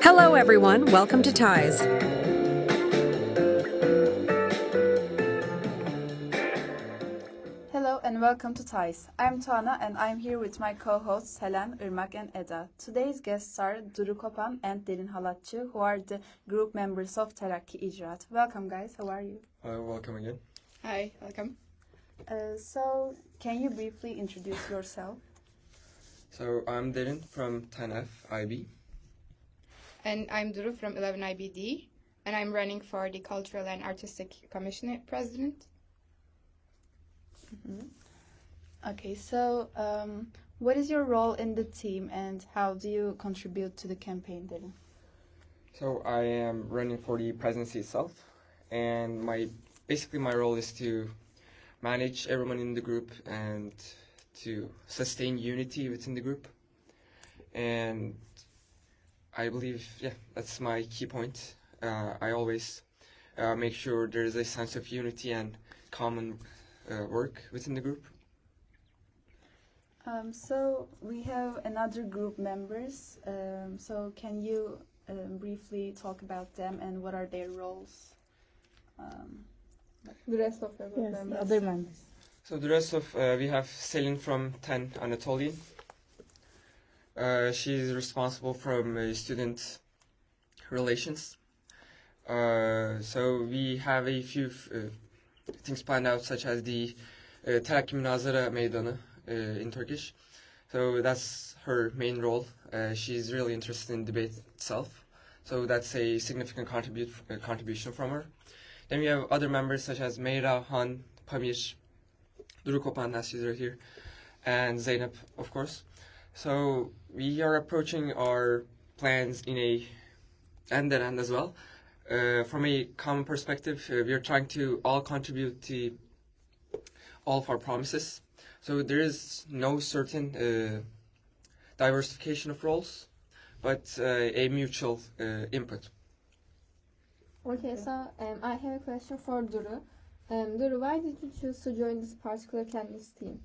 Hello, everyone. Welcome to Ties. Hello and welcome to Ties. I'm Tuana and I'm here with my co-hosts Helen, Irmak and Eda. Today's guests are Duru Kopan and Derin Halatçı, who are the group members of Terakki İcraat. Welcome guys, how are you? Welcome again. Hi, welcome. So, can you briefly introduce yourself? So I'm Derin from 10F IB. And I'm Duru from 11 IBD, and I'm running for the Cultural and Artistic Commission President. Okay, so what is your role in the team and how do you contribute to the campaign, Derin? So I am running for the presidency itself, and my role is to manage everyone in the group and to sustain unity within the group. And I believe, that's my key point. I always make sure there is a sense of unity and common work within the group. So we have another group members. So can you briefly talk about them and what are their roles? The rest of the group members. Other members. So the rest of, we have Selin from 10 Anatolian. She's responsible from student relations. So we have a few things planned out, such as the Terakki Münazara Meydanı in Turkish. So that's her main role. She's really interested in debate itself. So that's a significant contribution from her. Then we have other members such as Meyra, Han, Pamir, Duru Kopan, as she's right here, and Zeynep, of course. So we are approaching our plans in a end-to-end as well. From a common perspective, we are trying to all contribute to all of our promises. So there is no certain diversification of roles, but a mutual input. Okay, so I have a question for Duru. Duru, why did you choose to join this particular candidates team?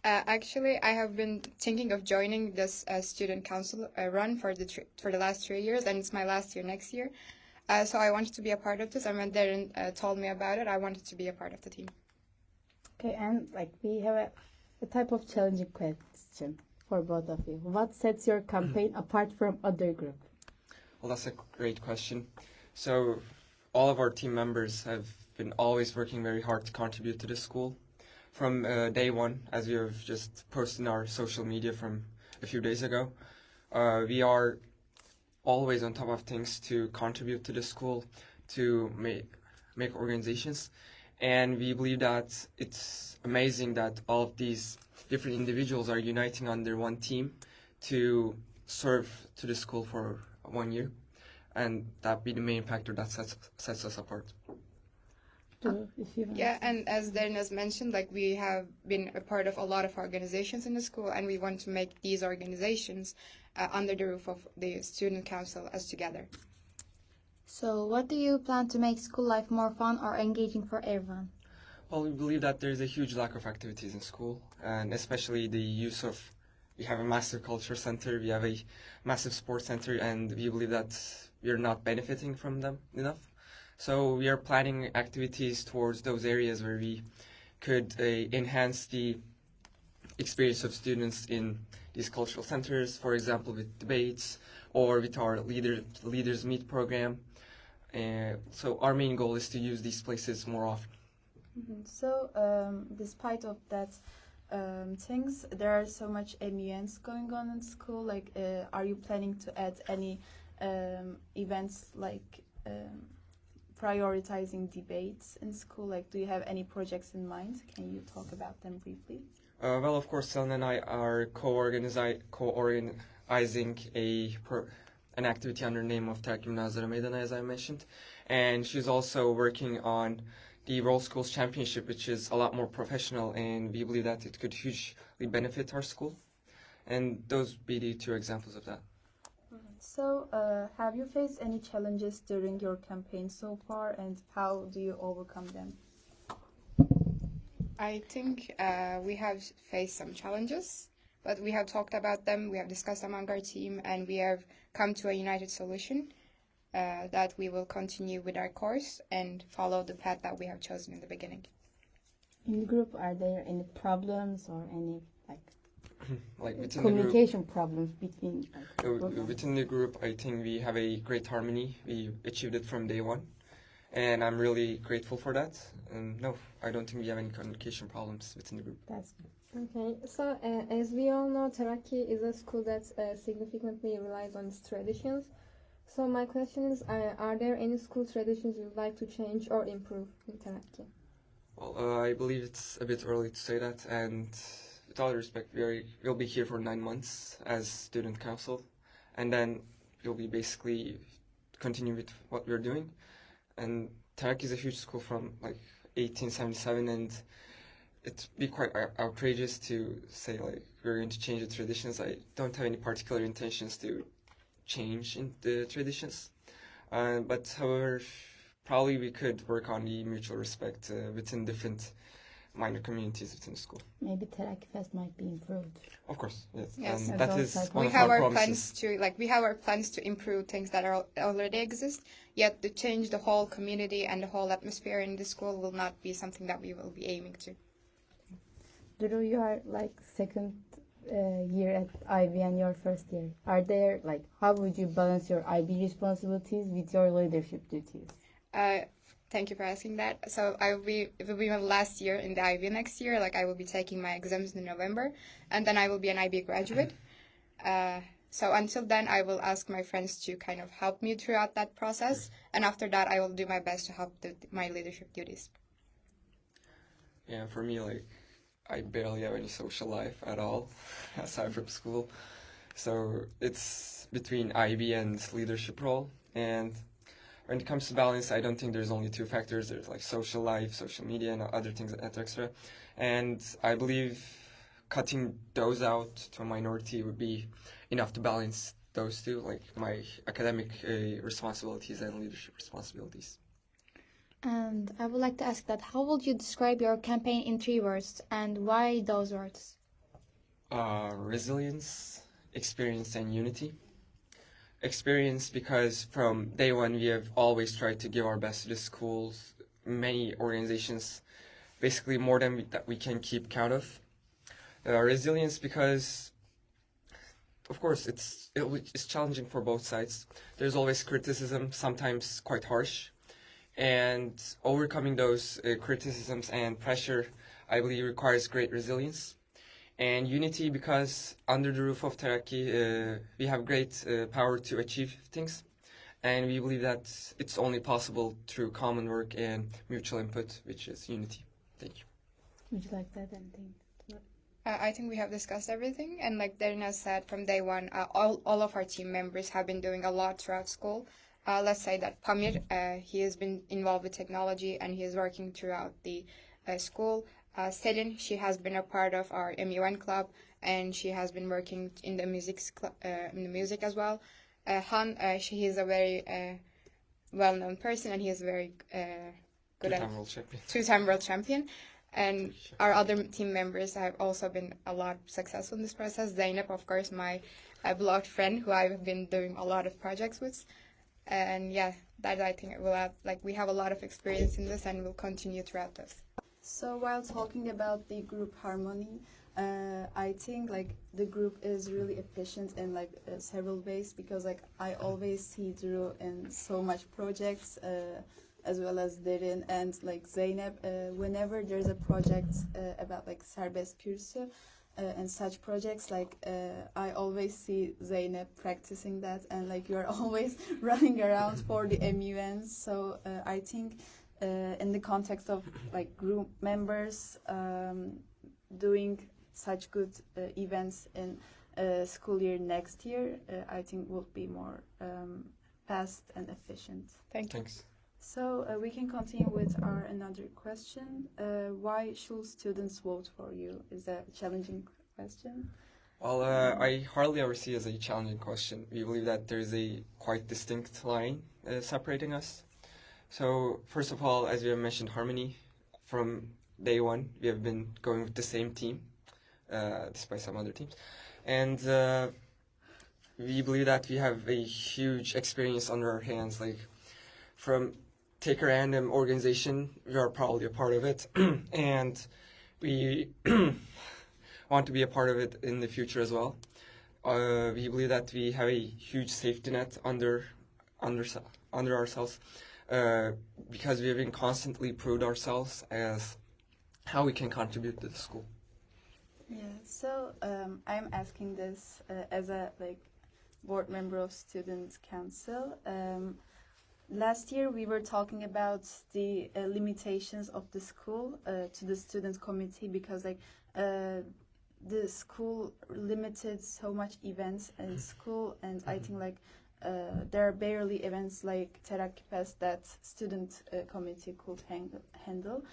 Actually, I have been thinking of joining this student council run for the last 3 years, and it's my last year next year. So I wanted to be a part of this, and when Darren told me about it, I wanted to be a part of the team. Okay, and we have a type of challenging question for both of you. What sets your campaign apart from other groups? Well, that's a great question. So all of our team members have been always working very hard to contribute to the school. From day one, as we have just posted in our social media from a few days ago, we are always on top of things to contribute to the school, to make organizations. And we believe that it's amazing that all of these different individuals are uniting under one team to serve to the school for 1 year. And that be the main factor that sets us apart. Yeah, and as Darren has mentioned, we have been a part of a lot of organizations in the school, and we want to make these organizations under the roof of the student council as together. So, what do you plan to make school life more fun or engaging for everyone? Well, we believe that there is a huge lack of activities in school, and especially the use of, we have a massive culture center, we have a massive sports center, and we believe that we are not benefiting from them enough. So we are planning activities towards those areas where we could enhance the experience of students in these cultural centers, for example, with debates or with our Leaders Meet program. So our main goal is to use these places more often. So despite of that things, there are so much MUNs going on in school. Are you planning to add any events prioritizing debates in school? Do you have any projects in mind? Can you talk about them briefly? Well, of course, Selin and I are co-organizing an activity under the name of Terakki Münazara Meydanı, as I mentioned. And she's also working on the World Schools Championship, which is a lot more professional, and we believe that it could hugely benefit our school. And those be the two examples of that. So, have you faced any challenges during your campaign so far, and how do you overcome them? I think we have faced some challenges, But we have talked about them, we have discussed among our team, and we have come to a united solution that we will continue with our course and follow the path that we have chosen in the beginning. In the group, are there any problems or any Like within communication problems between within the group, I think we have a great harmony. We achieved it from day one, and I'm really grateful for that. And no, I don't think we have any communication problems within the group. That's Okay, so as we all know, Teraki is a school that significantly relies on its traditions. So my question is, are there any school traditions you'd like to change or improve in Teraki? Well, I believe it's a bit early to say that, and with all respect, we'll be here for 9 months as student council, and then we'll be basically continue with what we're doing. And Teraki is a huge school from like 1877, and it'd be quite outrageous to say like we're going to change the traditions. I don't have any particular intentions to change in the traditions, but however, probably we could work on the mutual respect within different minor communities within the school. maybe Teraki Fest might be improved. Of course, yes, Yes. and that is one We of have our our promises. plans to improve things that already exist. Yet to change the whole community and the whole atmosphere in the school will not be something that we will be aiming to. Duru, you are like second year at IB and your first year. Are there like how would you balance your IB responsibilities with your leadership duties? Thank you for asking that. So it will be my last year in the IB next year. Like I will be taking my exams in November, and then I will be an IB graduate. So until then, I will ask my friends to kind of help me throughout that process, and after that, I will do my best to help my leadership duties. Yeah, for me, like I barely have any social life at all aside from school, so it's between IB and leadership role. And when it comes to balance, I don't think there's only two factors. There's like social life, social media, and other things, etc. And I believe cutting those out to a minority would be enough to balance those two, like my academic responsibilities and leadership responsibilities. And I would like to ask that how would you describe your campaign in 3 words and why those words? Resilience, experience, and unity. Experience because from day one we have always tried to give our best to the schools, many organizations, basically more than that we can keep count of. Resilience because, of course, it's challenging for both sides. There's always criticism, sometimes quite harsh, and overcoming those criticisms and pressure, I believe, requires great resilience. And unity because under the roof of Teraki, we have great power to achieve things, and we believe that it's only possible through common work and mutual input, which is unity. Thank you. Would you like that anything? I think we have discussed everything, and like Darina said, from day one, all of our team members have been doing a lot throughout school. Let's say that Pamir, he has been involved with technology, and he is working throughout the school. Selin, she has been a part of our MUN club, and she has been working in the music as well. Han, he is a very well-known person, and he is very good at two-time world champion. And our other team members have also been a lot successful in this process. Zeynep, of course, my beloved friend, who I've been doing a lot of projects with. And yeah, that I think will have, like, we have a lot of experience in this, and we'll continue throughout this. So while talking about the group harmony, I think like the group is really efficient in like several ways, because like I always see Drew in so much projects, as well as Derin and like Zeynep. Whenever there's a project about like serbest kürsü and such projects, like I always see Zeynep practicing that, and like you're always running around for the MUNs. So I think in the context of like group members doing such good events in school year next year, I think will be more fast and efficient. Thanks. So we can continue with our another question. Why should students vote for you? Is that a challenging question? Well, I hardly ever see it as a challenging question. We believe that there is a quite distinct line separating us. So, first of all, as we have mentioned, harmony. From day one, we have been going with the same team. despite some other teams. And we believe that we have a huge experience under our hands. Like from Take a Random organization, we are probably a part of it, and we want to be a part of it in the future as well. We believe that we have a huge safety net under ourselves, because we have been constantly proved ourselves as how we can contribute to the school. Yeah, so I'm asking this as a board member of Student Council. Last year we were talking about the limitations of the school to the student committee, because the school limited so much events in school, and I think there are barely events like Terakki Fest that student committee could handle.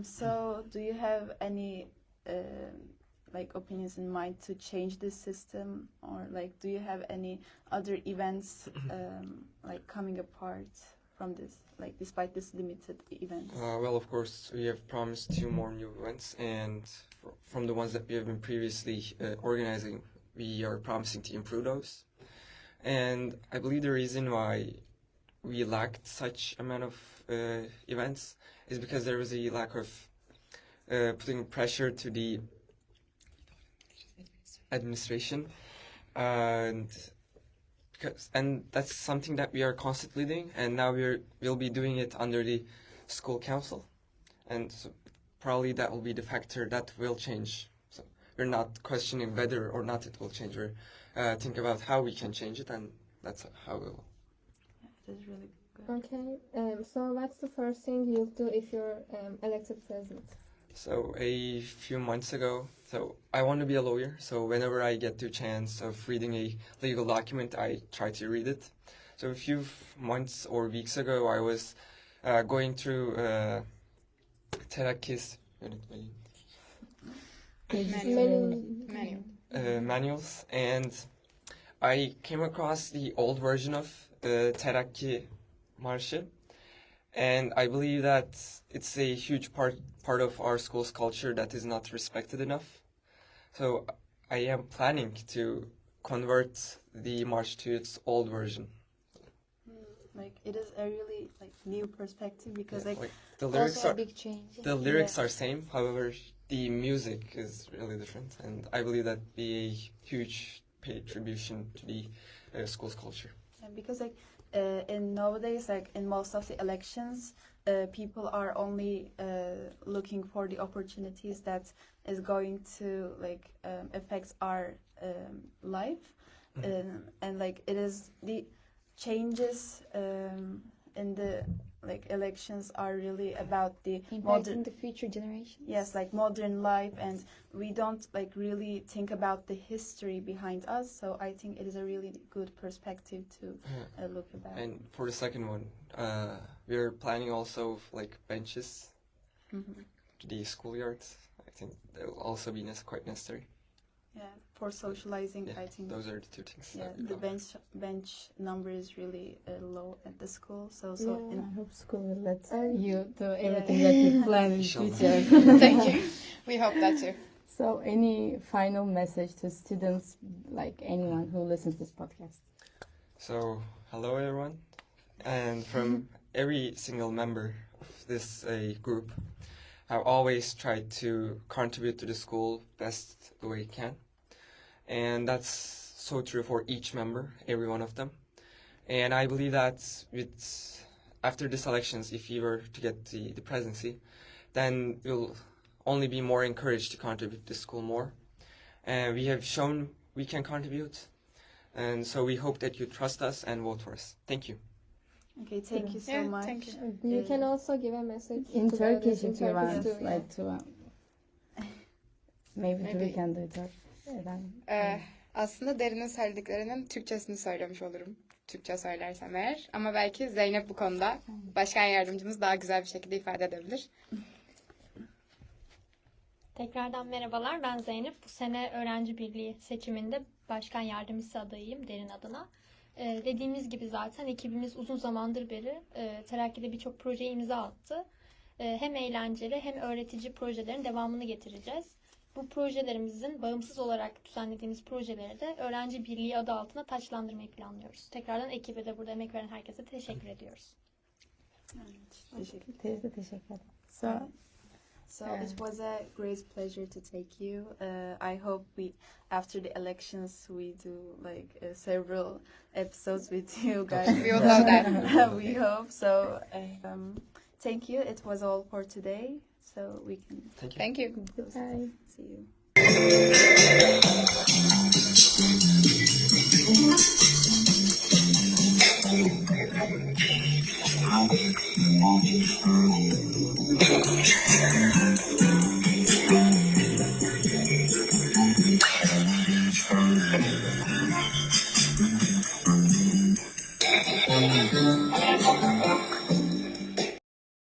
So do you have any opinions in mind to change this system, or do you have any other events coming apart from this, despite this limited events? Well, of course, we have promised 2 more new events, and from the ones that we have been previously organizing, we are promising to improve those. And I believe the reason why we lacked such amount of events is because there was a lack of putting pressure to the administration, and that's something that we are constantly doing, and now we'll be doing it under the school council, and so probably that will be the factor that will change. So we're not questioning whether or not it will change. We're think about how we can change it, and that's how we will. Yeah, it is really good. Okay, so what's the first thing you'll do if you're elected president? So a few months ago, so I want to be a lawyer, so whenever I get the chance of reading a legal document, I try to read it. So a few months or weeks ago, I was going through Terakki's manuals, and I came across the old version of Terakki Marşı. And I believe that it's a huge part of our school's culture that is not respected enough. So I am planning to convert the march to its old version. It is a really new perspective, because the lyrics Also a are big change. the lyrics are same. However, the music is really different, and I believe that be a huge contribution to the school's culture. because in nowadays, in most of the elections, people are only looking for the opportunities that is going to affect our life, and it is the changes in the elections are really about the Impacting the future generations. Yes, modern life, and we don't really think about the history behind us. So I think it is a really good perspective to look about. And for the second one, we're planning also benches to the schoolyards. I think they will also be quite necessary. Yeah, for socializing, I think. Those are the 2 things. Yeah, the bench number is really low at the school. I hope school will let you do everything that you plan in the future. Thank you. We hope that too. So, any final message to students, anyone who listens to this podcast? So, hello everyone, and from every single member of this group, I've always tried to contribute to the school best the way I can, and that's so true for each member, every one of them. And I believe that after these elections, if you were to get the presidency, then you'll only be more encouraged to contribute to the school more. And we have shown we can contribute, and so we hope that you trust us and vote for us. Thank you. Okay, thank you so much. Thank you. You can also give a message In to the Turkish, audience if you Turkish want, too, maybe Maybe. we can do it. Aslında Derin'in söylediklerinin Türkçesini söylemiş olurum. Türkçe söylersem eğer. Ama belki Zeynep bu konuda başkan yardımcımız daha güzel bir şekilde ifade edebilir. Tekrardan merhabalar, ben Zeynep. Bu sene Öğrenci Birliği seçiminde başkan yardımcısı adayıyım Derin adına. Dediğimiz gibi zaten ekibimiz uzun zamandır beri Terakki'de birçok projeye imza attı. Hem eğlenceli hem öğretici projelerin devamını getireceğiz. Bu projelerimizin bağımsız olarak düzenlediğimiz projeleri de öğrenci birliği adı altında taçlandırmayı planlıyoruz. Tekrardan ekibe de burada emek veren herkese teşekkür ediyoruz. Teşekkür. Teyze teşekkür ederim. So it was a great pleasure to take you. I hope after the elections, we do like several episodes with you guys. We would love that. We hope so. Thank you. It was all for today. So we can Thank you. Bye. see you.